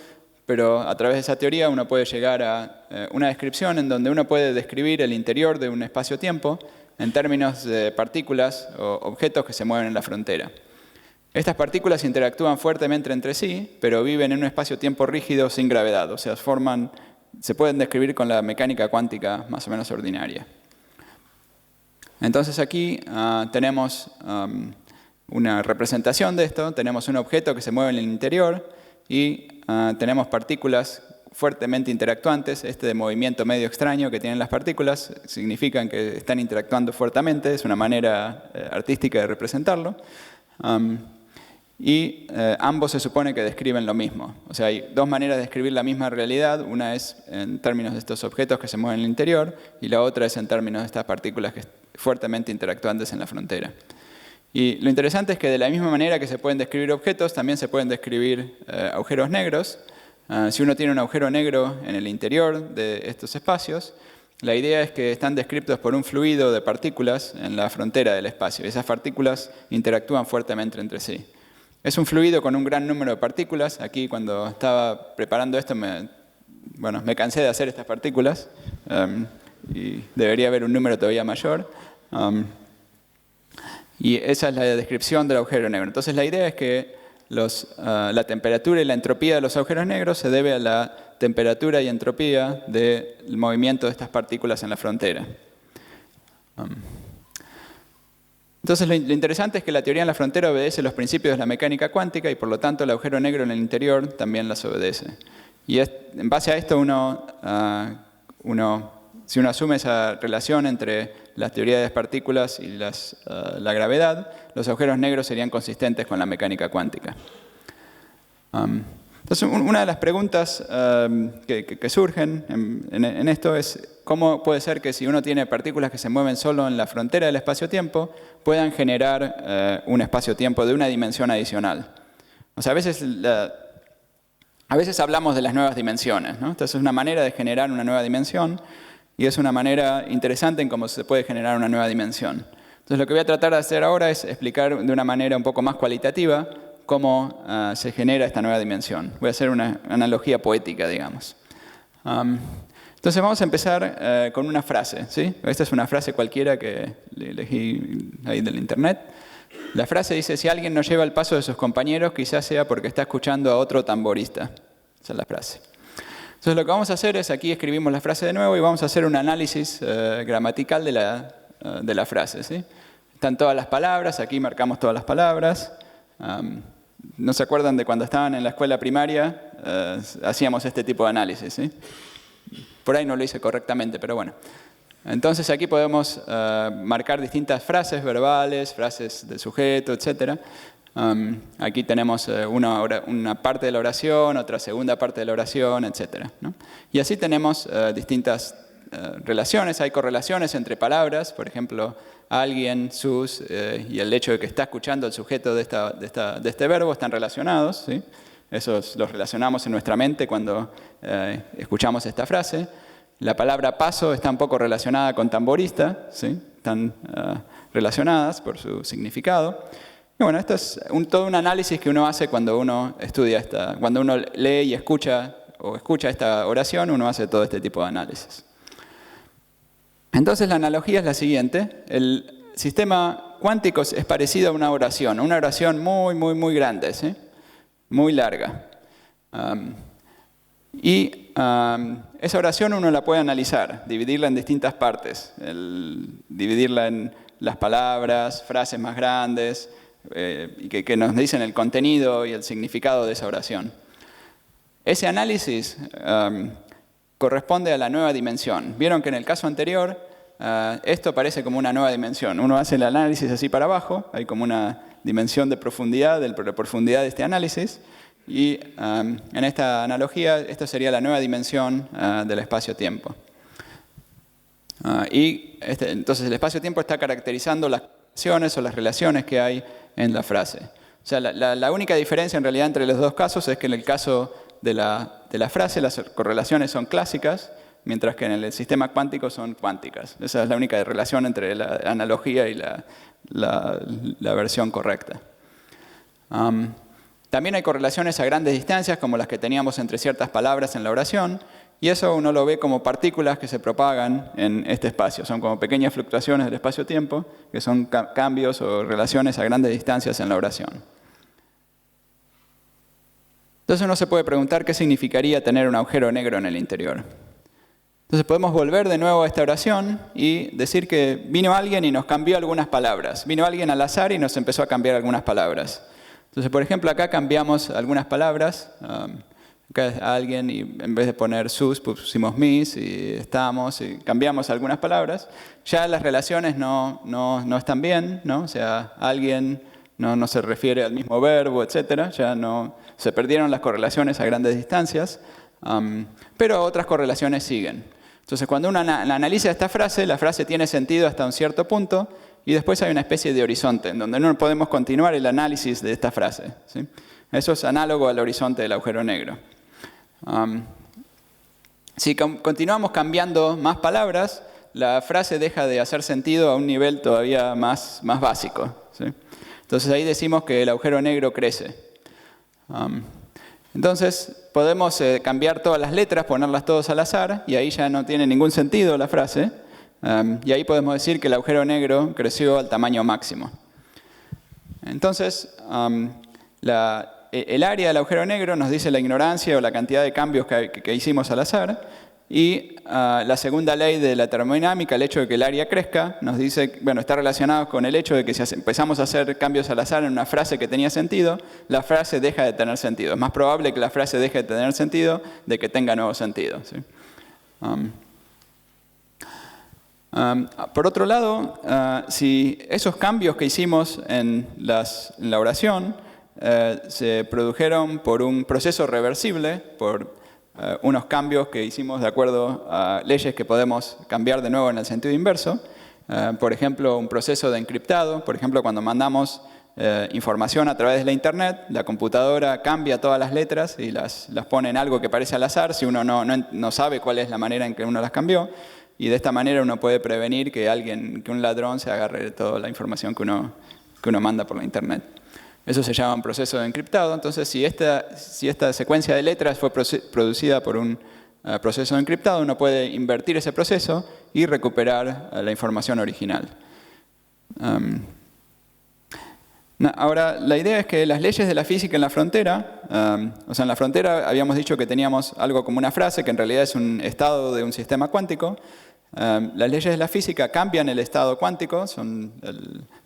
pero a través de esa teoría uno puede llegar a una descripción en donde uno puede describir el interior de un espacio-tiempo en términos de partículas o objetos que se mueven en la frontera. Estas partículas interactúan fuertemente entre sí, pero viven en un espacio-tiempo rígido sin gravedad, o sea, se pueden describir con la mecánica cuántica más o menos ordinaria. Entonces aquí tenemos una representación de esto, tenemos un objeto que se mueve en el interior y tenemos partículas fuertemente interactuantes. Este movimiento medio extraño que tienen las partículas significa que están interactuando fuertemente, es una manera artística de representarlo. Ambos se supone que describen lo mismo. O sea, hay dos maneras de describir la misma realidad. Una es en términos de estos objetos que se mueven en el interior y la otra es en términos de estas partículas que fuertemente interactuantes en la frontera. Y lo interesante es que de la misma manera que se pueden describir objetos, también se pueden describir agujeros negros. Si uno tiene un agujero negro en el interior de estos espacios, la idea es que están descritos por un fluido de partículas en la frontera del espacio. Esas partículas interactúan fuertemente entre sí. Es un fluido con un gran número de partículas. Aquí, cuando estaba preparando esto, me cansé de hacer estas partículas y debería haber un número todavía mayor. Y esa es la descripción del agujero negro. Entonces, la idea es que la temperatura y la entropía de los agujeros negros se debe a la temperatura y entropía del movimiento de estas partículas en la frontera. Entonces, lo interesante es que la teoría en la frontera obedece los principios de la mecánica cuántica y, por lo tanto, el agujero negro en el interior también las obedece. Y en base a esto, si uno asume esa relación entre la teoría de las partículas y la gravedad, los agujeros negros serían consistentes con la mecánica cuántica. Entonces, una de las preguntas que surgen en esto es cómo puede ser que si uno tiene partículas que se mueven solo en la frontera del espacio-tiempo, puedan generar un espacio-tiempo de una dimensión adicional. O sea, a veces hablamos de las nuevas dimensiones, ¿no? Entonces, es una manera de generar una nueva dimensión y es una manera interesante en cómo se puede generar una nueva dimensión. Entonces, lo que voy a tratar de hacer ahora es explicar de una manera un poco más cualitativa cómo se genera esta nueva dimensión. Voy a hacer una analogía poética, digamos. Entonces vamos a empezar con una frase, ¿sí? Esta es una frase cualquiera que elegí ahí del internet. La frase dice: si alguien no lleva el paso de sus compañeros, quizás sea porque está escuchando a otro tamborista. Esa es la frase. Entonces lo que vamos a hacer es, aquí escribimos la frase de nuevo y vamos a hacer un análisis gramatical de la frase, ¿sí? Están todas las palabras, aquí marcamos todas las palabras. ¿No se acuerdan de cuando estaban en la escuela primaria? Hacíamos este tipo de análisis, ¿sí? Por ahí no lo hice correctamente, pero bueno. Entonces aquí podemos marcar distintas frases verbales, frases del sujeto, etc. Aquí tenemos una parte de la oración, otra segunda parte de la oración, etc., ¿no? Y así tenemos distintas relaciones. Hay correlaciones entre palabras, por ejemplo, alguien, sus, y el hecho de que está escuchando el sujeto de este verbo están relacionados, ¿sí? Esos los relacionamos en nuestra mente cuando escuchamos esta frase. La palabra paso está un poco relacionada con tamborista, ¿sí? Están relacionadas por su significado. Y bueno, esto es todo un análisis que uno hace cuando uno estudia cuando uno lee y escucha esta oración, uno hace todo este tipo de análisis. Entonces la analogía es la siguiente: el sistema cuántico es parecido a una oración muy, muy, muy grande, ¿sí? Muy larga. Esa oración uno la puede analizar, dividirla en distintas partes, dividirla en las palabras, frases más grandes, y que nos dicen el contenido y el significado de esa oración. Ese análisis corresponde a la nueva dimensión. Vieron que en el caso anterior esto parece como una nueva dimensión. Uno hace el análisis así para abajo, hay como una dimensión de profundidad de este análisis, y en esta analogía esto sería la nueva dimensión del espacio-tiempo. Entonces el espacio-tiempo está caracterizando las acciones o las relaciones que hay en la frase. O sea, la única diferencia en realidad entre los dos casos es que en el caso de la frase las correlaciones son clásicas, mientras que en el sistema cuántico son cuánticas. Esa es la única relación entre la analogía y la versión correcta. También hay correlaciones a grandes distancias, como las que teníamos entre ciertas palabras en la oración, y eso uno lo ve como partículas que se propagan en este espacio. Son como pequeñas fluctuaciones del espacio-tiempo, que son cambios o relaciones a grandes distancias en la oración. Entonces uno se puede preguntar qué significaría tener un agujero negro en el interior. Entonces podemos volver de nuevo a esta oración y decir que vino alguien y nos cambió algunas palabras. Vino alguien al azar y nos empezó a cambiar algunas palabras. Entonces, por ejemplo, acá cambiamos algunas palabras. Acá es alguien y en vez de poner sus, pusimos mis y estamos y cambiamos algunas palabras. Ya las relaciones no están bien, ¿no? O sea, alguien no se refiere al mismo verbo, etc. Ya no se perdieron las correlaciones a grandes distancias, pero otras correlaciones siguen. Entonces, cuando uno analiza esta frase, la frase tiene sentido hasta un cierto punto y después hay una especie de horizonte en donde no podemos continuar el análisis de esta frase, ¿sí? Eso es análogo al horizonte del agujero negro. Si continuamos cambiando más palabras, la frase deja de hacer sentido a un nivel todavía más básico, ¿sí? Entonces ahí decimos que el agujero negro crece. Entonces podemos cambiar todas las letras, ponerlas todas al azar, y ahí ya no tiene ningún sentido la frase. Y ahí podemos decir que el agujero negro creció al tamaño máximo. Entonces, el área del agujero negro nos dice la ignorancia o la cantidad de cambios que hicimos al azar, y la segunda ley de la termodinámica, el hecho de que el área crezca, nos dice, bueno, está relacionado con el hecho de que si empezamos a hacer cambios al azar en una frase que tenía sentido, la frase deja de tener sentido. Es más probable que la frase deje de tener sentido de que tenga nuevo sentido, ¿sí? Por otro lado, si esos cambios que hicimos en la oración se produjeron por un proceso reversible, por unos cambios que hicimos de acuerdo a leyes que podemos cambiar de nuevo en el sentido inverso. Por ejemplo, un proceso de encriptado. Por ejemplo, cuando mandamos información a través de la Internet, la computadora cambia todas las letras y las pone en algo que parece al azar si uno no sabe cuál es la manera en que uno las cambió. Y de esta manera uno puede prevenir que un ladrón se agarre de toda la información que uno manda por la Internet. Eso se llama un proceso de encriptado. Entonces, si esta secuencia de letras fue producida por un proceso de encriptado, uno puede invertir ese proceso y recuperar la información original. Ahora, la idea es que las leyes de la física en la frontera, o sea, en la frontera habíamos dicho que teníamos algo como una frase, que en realidad es un estado de un sistema cuántico. Las leyes de la física cambian el estado cuántico, son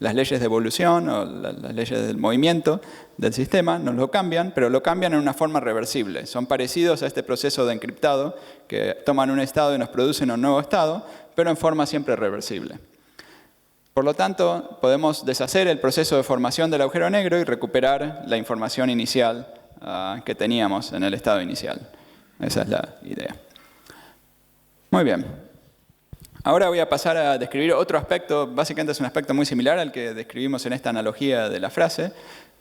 las leyes de evolución o las leyes del movimiento del sistema, nos lo cambian, pero lo cambian en una forma reversible. Son parecidos a este proceso de encriptado, que toman un estado y nos producen un nuevo estado, pero en forma siempre reversible. Por lo tanto, podemos deshacer el proceso de formación del agujero negro y recuperar la información inicial que teníamos en el estado inicial. Esa es la idea. Muy bien. Ahora voy a pasar a describir otro aspecto, básicamente es un aspecto muy similar al que describimos en esta analogía de la frase,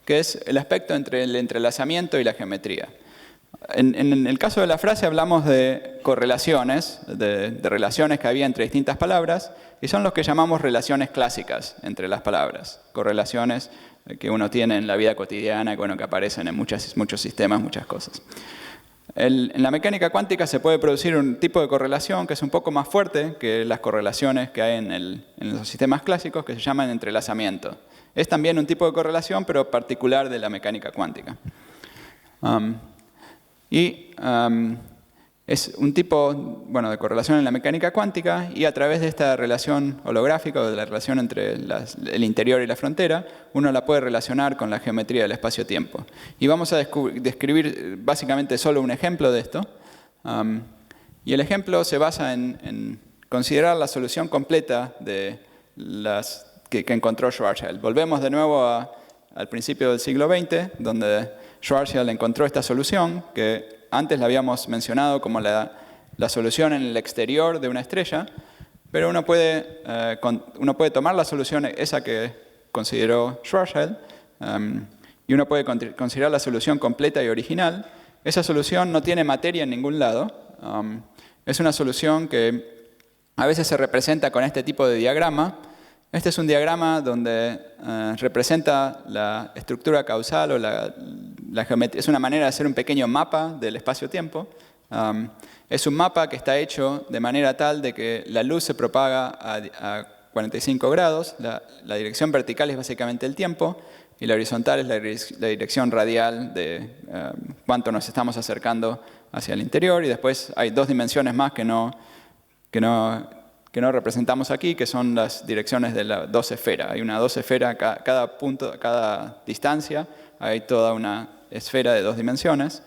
que es el aspecto entre el entrelazamiento y la geometría. En el caso de la frase hablamos de correlaciones, de relaciones que había entre distintas palabras, y son los que llamamos relaciones clásicas entre las palabras. Correlaciones que uno tiene en la vida cotidiana, que aparecen en muchos sistemas, muchas cosas. En la mecánica cuántica se puede producir un tipo de correlación que es un poco más fuerte que las correlaciones que hay en los sistemas clásicos, que se llaman entrelazamiento. Es también un tipo de correlación, pero particular de la mecánica cuántica. Es un tipo de correlación en la mecánica cuántica, y a través de esta relación holográfica, o de la relación entre el interior y la frontera, uno la puede relacionar con la geometría del espacio-tiempo. Y vamos a describir básicamente solo un ejemplo de esto. Y el ejemplo se basa en considerar la solución completa de que encontró Schwarzschild. Volvemos de nuevo al principio del siglo XX, donde Schwarzschild encontró esta solución, que antes la habíamos mencionado como la solución en el exterior de una estrella, pero uno puede tomar la solución esa que consideró Schwarzschild y uno puede considerar la solución completa y original. Esa solución no tiene materia en ningún lado. Es una solución que a veces se representa con este tipo de diagrama. Este es un diagrama donde representa la estructura causal o la geometría. Es una manera de hacer un pequeño mapa del espacio-tiempo. Es un mapa que está hecho de manera tal de que la luz se propaga a 45 grados. La dirección vertical es básicamente el tiempo y la horizontal es la dirección radial de cuánto nos estamos acercando hacia el interior. Y después hay dos dimensiones más que no representamos aquí, que son las direcciones de la 2 esfera. Hay una 2 esfera, cada distancia, hay toda una esfera de 2 dimensiones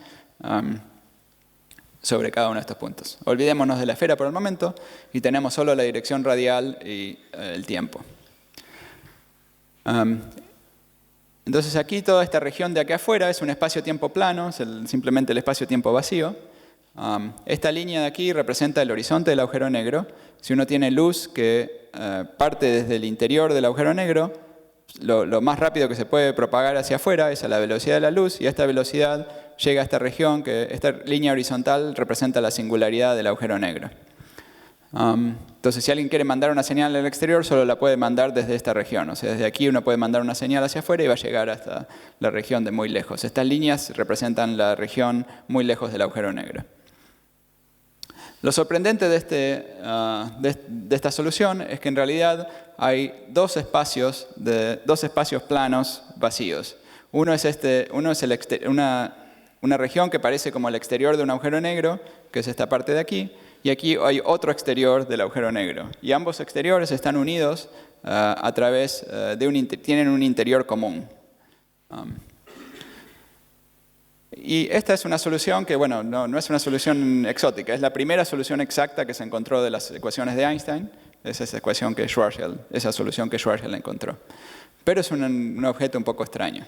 sobre cada uno de estos puntos. Olvidémonos de la esfera por el momento y tenemos solo la dirección radial y el tiempo. Entonces aquí toda esta región de aquí afuera es un espacio-tiempo plano, es simplemente el espacio-tiempo vacío. Esta línea de aquí representa el horizonte del agujero negro. Si uno tiene luz que parte desde el interior del agujero negro, lo más rápido que se puede propagar hacia afuera es a la velocidad de la luz, y a esta velocidad llega a esta región, que esta línea horizontal representa la singularidad del agujero negro. Entonces, si alguien quiere mandar una señal al exterior, solo la puede mandar desde esta región. O sea, desde aquí uno puede mandar una señal hacia afuera y va a llegar hasta la región de muy lejos. Estas líneas representan la región muy lejos del agujero negro. Lo sorprendente de esta solución es que en realidad hay dos espacios planos vacíos. Uno es una región que parece como el exterior de un agujero negro, que es esta parte de aquí, y aquí hay otro exterior del agujero negro. Y ambos exteriores están unidos a través tienen un interior común. Y esta es una solución que, no es una solución exótica, es la primera solución exacta que se encontró de las ecuaciones de Einstein. Es esa solución que Schwarzschild encontró. Pero es un objeto un poco extraño.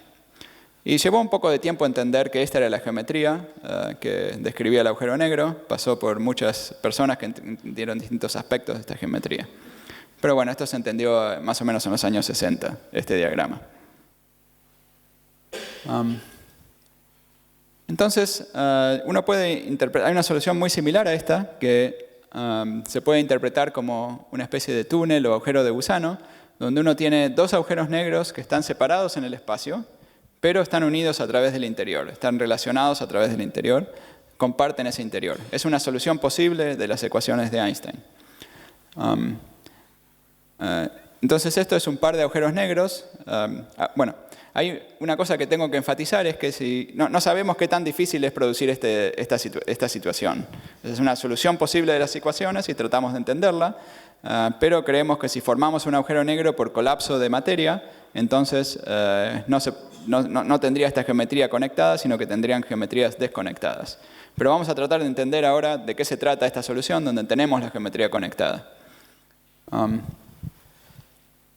Y llevó un poco de tiempo entender que esta era la geometría que describía el agujero negro. Pasó por muchas personas que entendieron distintos aspectos de esta geometría. Pero bueno, esto se entendió más o menos en los años 60, este diagrama. Entonces, uno puede interpretar, hay una solución muy similar a esta que se puede interpretar como una especie de túnel o agujero de gusano, donde uno tiene dos agujeros negros que están separados en el espacio, pero están unidos a través del interior, están relacionados a través del interior, comparten ese interior. Es una solución posible de las ecuaciones de Einstein. Entonces esto es un par de agujeros negros. Hay una cosa que tengo que enfatizar, es que no sabemos qué tan difícil es producir esta situación. Es una solución posible de las ecuaciones y tratamos de entenderla, pero creemos que si formamos un agujero negro por colapso de materia, entonces no tendría esta geometría conectada, sino que tendrían geometrías desconectadas. Pero vamos a tratar de entender ahora de qué se trata esta solución donde tenemos la geometría conectada.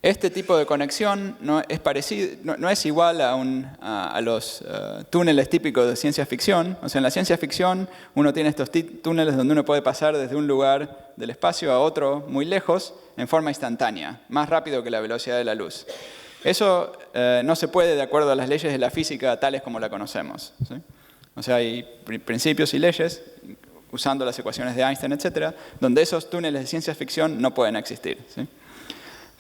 Este tipo de conexión no es igual a los túneles típicos de ciencia ficción. O sea, en la ciencia ficción uno tiene estos túneles donde uno puede pasar desde un lugar del espacio a otro muy lejos en forma instantánea, más rápido que la velocidad de la luz. Eso no se puede de acuerdo a las leyes de la física tales como la conocemos, ¿sí? O sea, hay principios y leyes, usando las ecuaciones de Einstein, etc., donde esos túneles de ciencia ficción no pueden existir, ¿sí?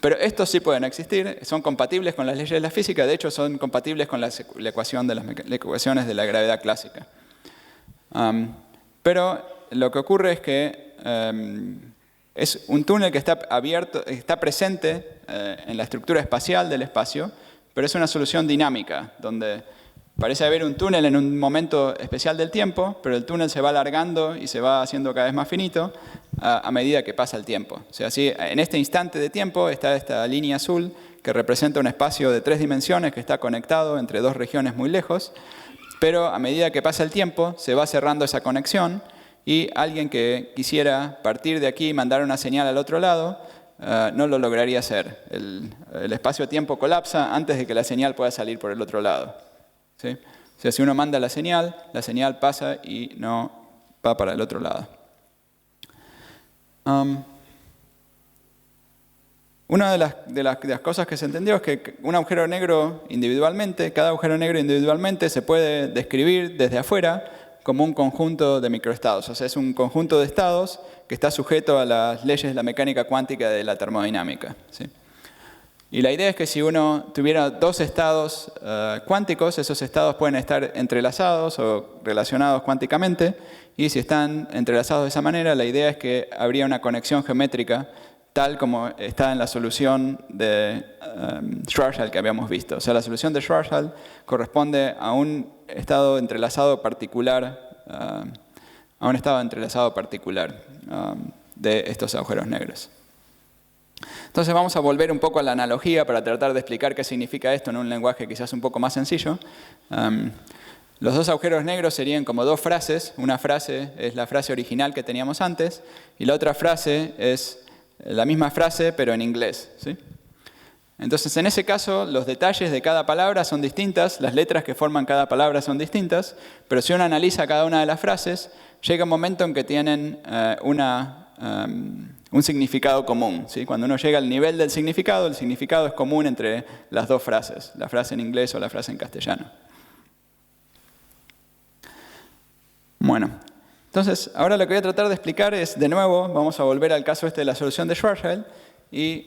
Pero estos sí pueden existir, son compatibles con las leyes de la física, de hecho son compatibles con la ecuación de las ecuaciones de la gravedad clásica. Pero lo que ocurre es que es un túnel que está abierto, está presente en la estructura espacial del espacio, pero es una solución dinámica, donde parece haber un túnel en un momento especial del tiempo, pero el túnel se va alargando y se va haciendo cada vez más finito a medida que pasa el tiempo. O sea, en este instante de tiempo está esta línea azul que representa un espacio de 3 dimensiones que está conectado entre 2 regiones muy lejos, pero a medida que pasa el tiempo se va cerrando esa conexión y alguien que quisiera partir de aquí y mandar una señal al otro lado no lo lograría hacer. El espacio-tiempo colapsa antes de que la señal pueda salir por el otro lado, ¿sí? O sea, si uno manda la señal pasa y no va para el otro lado. Una de las cosas que se entendió es que un agujero negro individualmente, cada agujero negro individualmente se puede describir desde afuera como un conjunto de microestados. O sea, es un conjunto de estados que está sujeto a las leyes de la mecánica cuántica de la termodinámica, ¿sí? Y la idea es que si uno tuviera 2 estados cuánticos, esos estados pueden estar entrelazados o relacionados cuánticamente, y si están entrelazados de esa manera, la idea es que habría una conexión geométrica tal como está en la solución de Schwarzschild que habíamos visto. O sea, la solución de Schwarzschild corresponde a un estado entrelazado particular, de estos agujeros negros. Entonces vamos a volver un poco a la analogía para tratar de explicar qué significa esto en un lenguaje quizás un poco más sencillo. Los 2 agujeros negros serían como 2 frases. Una frase es la frase original que teníamos antes y la otra frase es la misma frase pero en inglés, ¿sí? Entonces en ese caso los detalles de cada palabra son distintas, las letras que forman cada palabra son distintas, pero si uno analiza cada una de las frases, llega un momento en que tienen un significado común, ¿sí? Cuando uno llega al nivel del significado, el significado es común entre las 2 frases, la frase en inglés o la frase en castellano. Bueno, entonces ahora lo que voy a tratar de explicar es, de nuevo, vamos a volver al caso de la solución de Schwarzschild y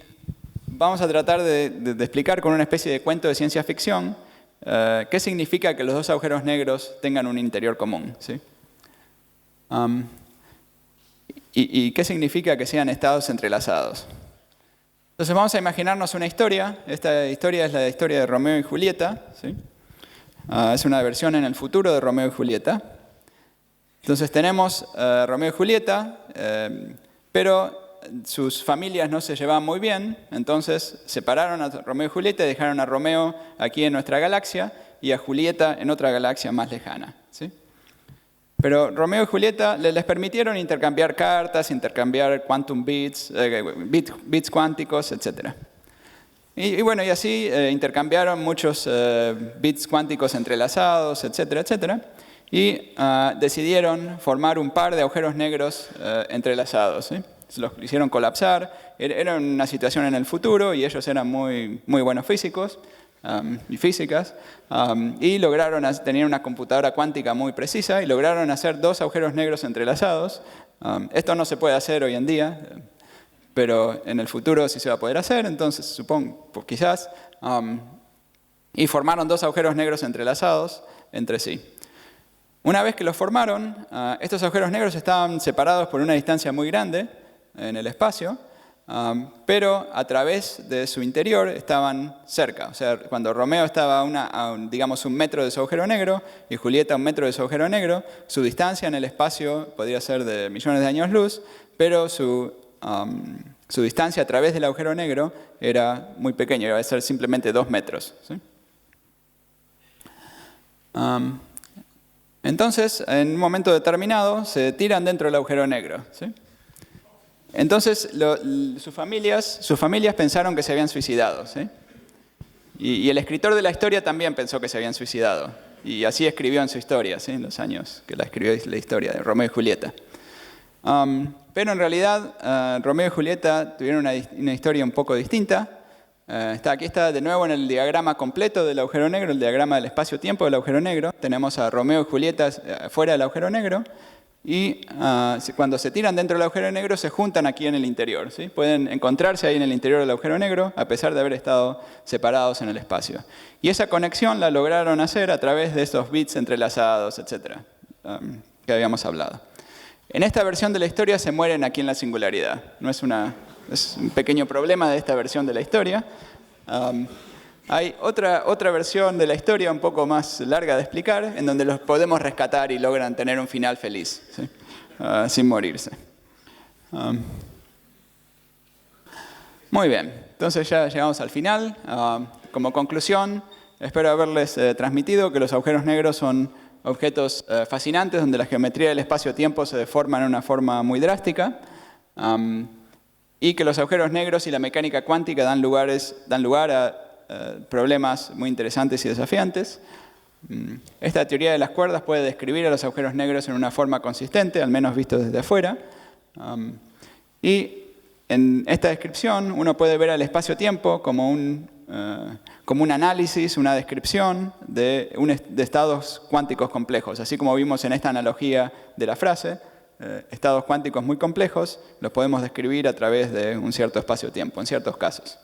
vamos a tratar de explicar con una especie de cuento de ciencia ficción qué significa que los 2 agujeros negros tengan un interior común, ¿sí? ¿Y qué significa que sean estados entrelazados? Entonces vamos a imaginarnos una historia. Esta historia es la historia de Romeo y Julieta, ¿sí? Es una versión en el futuro de Romeo y Julieta. Entonces tenemos Romeo y Julieta, pero sus familias no se llevaban muy bien, entonces separaron a Romeo y Julieta y dejaron a Romeo aquí en nuestra galaxia y a Julieta en otra galaxia más lejana, ¿sí? Pero Romeo y Julieta les permitieron intercambiar cartas, intercambiar quantum bits, bits cuánticos, etc. Y bueno, y así intercambiaron muchos bits cuánticos entrelazados, etcétera, etcétera. Y decidieron formar un par de agujeros negros entrelazados, ¿sí? Los hicieron colapsar. Era una situación en el futuro y ellos eran muy buenos físicos y físicas, y lograron tener una computadora cuántica muy precisa y lograron hacer 2 agujeros negros entrelazados. Esto no se puede hacer hoy en día, pero en el futuro sí se va a poder hacer, entonces supongo, pues quizás, y formaron 2 agujeros negros entrelazados entre sí. Una vez que los formaron, estos agujeros negros estaban separados por una distancia muy grande en el espacio, pero a través de su interior estaban cerca. O sea, cuando Romeo estaba digamos, 1 metro de su agujero negro y Julieta a 1 metro de su agujero negro, su distancia en el espacio podría ser de millones de años luz, pero su distancia a través del agujero negro era muy pequeña, iba a ser simplemente 2 metros. ¿Sí? Entonces, en un momento determinado, se tiran dentro del agujero negro. ¿Sí? Entonces, sus familias pensaron que se habían suicidado. ¿Sí? Y el escritor de la historia también pensó que se habían suicidado. Y así escribió en su historia, ¿sí? En los años que la escribió la historia de Romeo y Julieta. Pero en realidad, Romeo y Julieta tuvieron una historia un poco distinta. Aquí está de nuevo en el diagrama completo del agujero negro, el diagrama del espacio-tiempo del agujero negro. Tenemos a Romeo y Julieta fuera del agujero negro y cuando se tiran dentro del agujero negro se juntan aquí en el interior. ¿Sí? Pueden encontrarse ahí en el interior del agujero negro a pesar de haber estado separados en el espacio. Y esa conexión la lograron hacer a través de esos bits entrelazados, etc., que habíamos hablado. En esta versión de la historia se mueren aquí en la singularidad. Es un pequeño problema de esta versión de la historia. Hay otra versión de la historia un poco más larga de explicar, en donde los podemos rescatar y logran tener un final feliz, ¿sí? Sin morirse. Muy bien, entonces ya llegamos al final. Como conclusión, espero haberles transmitido que los agujeros negros son objetos fascinantes donde la geometría del espacio-tiempo se deforma en una forma muy drástica. Y que los agujeros negros y la mecánica cuántica dan lugar a problemas muy interesantes y desafiantes. Esta teoría de las cuerdas puede describir a los agujeros negros en una forma consistente, al menos visto desde afuera. Y en esta descripción uno puede ver al espacio-tiempo como un análisis, una descripción de estados cuánticos complejos. Así como vimos en esta analogía de la frase, estados cuánticos muy complejos los podemos describir a través de un cierto espacio-tiempo, en ciertos casos.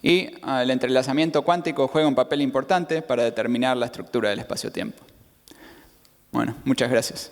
Y el entrelazamiento cuántico juega un papel importante para determinar la estructura del espacio-tiempo. Bueno, muchas gracias.